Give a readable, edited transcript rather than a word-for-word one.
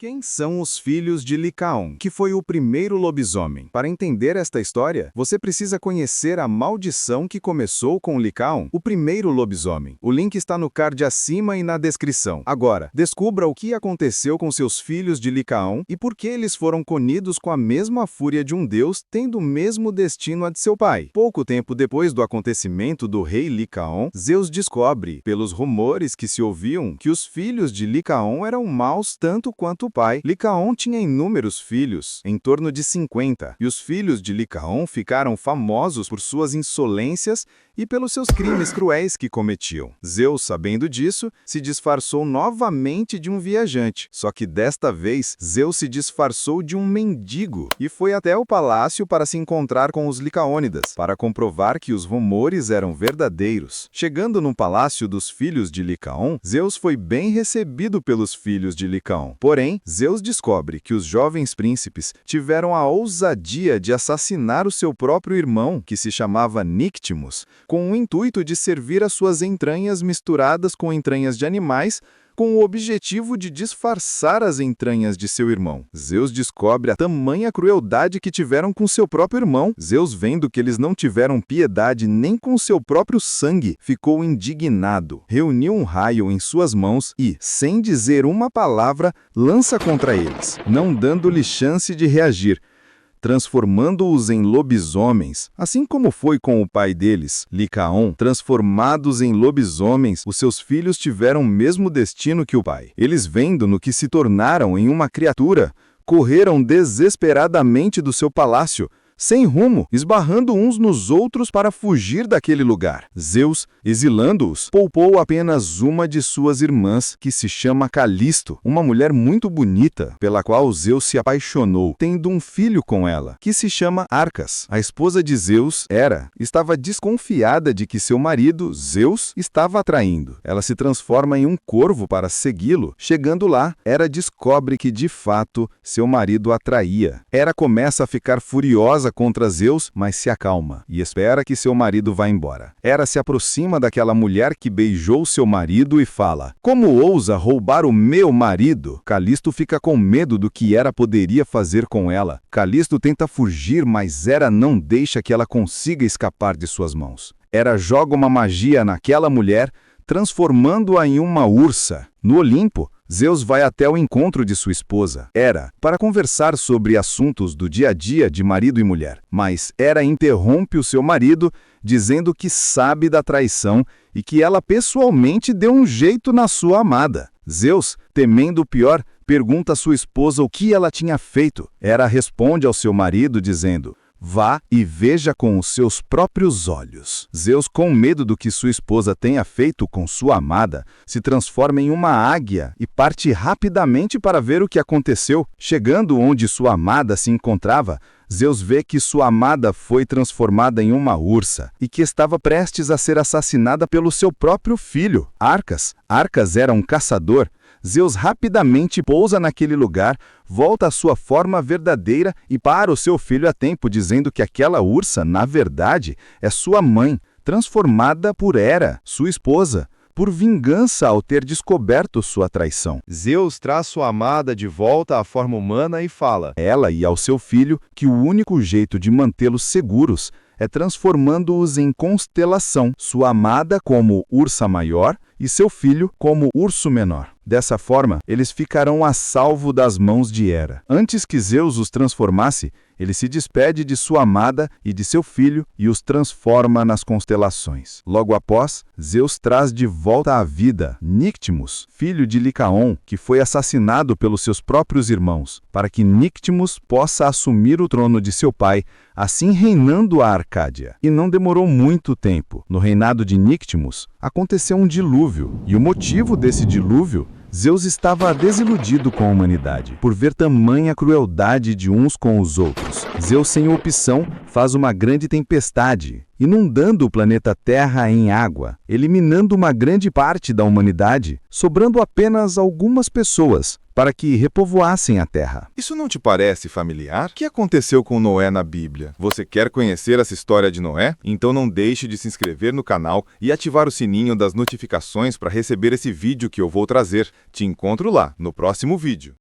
Quem são os filhos de Licaon, que foi o primeiro lobisomem? Para entender esta história, você precisa conhecer a maldição que começou com Licaon, o primeiro lobisomem. O link está no card acima e na descrição. Agora, descubra o que aconteceu com seus filhos de Licaon e por que eles foram conidos com a mesma fúria de um deus, tendo o mesmo destino a de seu pai. Pouco tempo depois do acontecimento do rei Licaon, Zeus descobre, pelos rumores que se ouviam, que os filhos de Licaon eram maus tanto quanto o pai. Licaon tinha inúmeros filhos, em torno de 50, e os filhos de Licaon ficaram famosos por suas insolências e pelos seus crimes cruéis que cometiam. Zeus, sabendo disso, se disfarçou novamente de um viajante, só que desta vez Zeus se disfarçou de um mendigo e foi até o palácio para se encontrar com os Licaônidas, para comprovar que os rumores eram verdadeiros. Chegando no palácio dos filhos de Licaon, Zeus foi bem recebido pelos filhos de Licaon. Porém, Zeus descobre que os jovens príncipes tiveram a ousadia de assassinar o seu próprio irmão, que se chamava Nictimus, com o intuito de servir as suas entranhas misturadas com entranhas de animais, com o objetivo de disfarçar as entranhas de seu irmão. Zeus descobre a tamanha crueldade que tiveram com seu próprio irmão. Zeus, vendo que eles não tiveram piedade nem com seu próprio sangue, ficou indignado, reuniu um raio em suas mãos e, sem dizer uma palavra, lança contra eles, não dando-lhe chance de reagir, transformando-os em lobisomens, assim como foi com o pai deles, Licaon. Transformados em lobisomens, os seus filhos tiveram o mesmo destino que o pai. Eles, vendo no que se tornaram em uma criatura, correram desesperadamente do seu palácio, sem rumo, esbarrando uns nos outros para fugir daquele lugar. Zeus, exilando-os, poupou apenas uma de suas irmãs, que se chama Calisto, uma mulher muito bonita, pela qual Zeus se apaixonou, tendo um filho com ela, que se chama Arcas. A esposa de Zeus, Hera, estava desconfiada de que seu marido, Zeus, estava a traindo. Ela se transforma em um corvo para segui-lo. Chegando lá, Hera descobre que, de fato, seu marido a traía. Hera começa a ficar furiosa contra Zeus, mas se acalma e espera que seu marido vá embora. Hera se aproxima daquela mulher que beijou seu marido e fala: "Como ousa roubar o meu marido?" Calisto fica com medo do que Hera poderia fazer com ela. Calisto tenta fugir, mas Hera não deixa que ela consiga escapar de suas mãos. Hera joga uma magia naquela mulher, transformando-a em uma ursa. No Olimpo, Zeus vai até o encontro de sua esposa, Hera, para conversar sobre assuntos do dia a dia de marido e mulher. Mas Hera interrompe o seu marido, dizendo que sabe da traição e que ela pessoalmente deu um jeito na sua amada. Zeus, temendo o pior, pergunta à sua esposa o que ela tinha feito. Hera responde ao seu marido, dizendo: "Vá e veja com os seus próprios olhos." Zeus, com medo do que sua esposa tenha feito com sua amada, se transforma em uma águia e parte rapidamente para ver o que aconteceu. Chegando onde sua amada se encontrava, Zeus vê que sua amada foi transformada em uma ursa e que estava prestes a ser assassinada pelo seu próprio filho, Arcas. Arcas era um caçador. Zeus rapidamente pousa naquele lugar, volta à sua forma verdadeira e para o seu filho a tempo, dizendo que aquela ursa, na verdade, é sua mãe, transformada por Hera, sua esposa, por vingança ao ter descoberto sua traição. Zeus traz sua amada de volta à forma humana e fala a ela e ao seu filho que o único jeito de mantê-los seguros é transformando-os em constelação, sua amada como ursa maior e seu filho como urso menor. Dessa forma, eles ficarão a salvo das mãos de Hera. Antes que Zeus os transformasse, ele se despede de sua amada e de seu filho e os transforma nas constelações. Logo após, Zeus traz de volta à vida Nictimus, filho de Licaon, que foi assassinado pelos seus próprios irmãos, para que Nictimus possa assumir o trono de seu pai, assim reinando a Arcádia. E não demorou muito tempo. No reinado de Nictimus, aconteceu um dilúvio, e o motivo desse dilúvio: Zeus estava desiludido com a humanidade, por ver tamanha crueldade de uns com os outros. Zeus, sem opção, faz uma grande tempestade, inundando o planeta Terra em água, eliminando uma grande parte da humanidade, sobrando apenas algumas pessoas, para que repovoassem a terra. Isso não te parece familiar? O que aconteceu com Noé na Bíblia? Você quer conhecer essa história de Noé? Então não deixe de se inscrever no canal e ativar o sininho das notificações para receber esse vídeo que eu vou trazer. Te encontro lá, no próximo vídeo.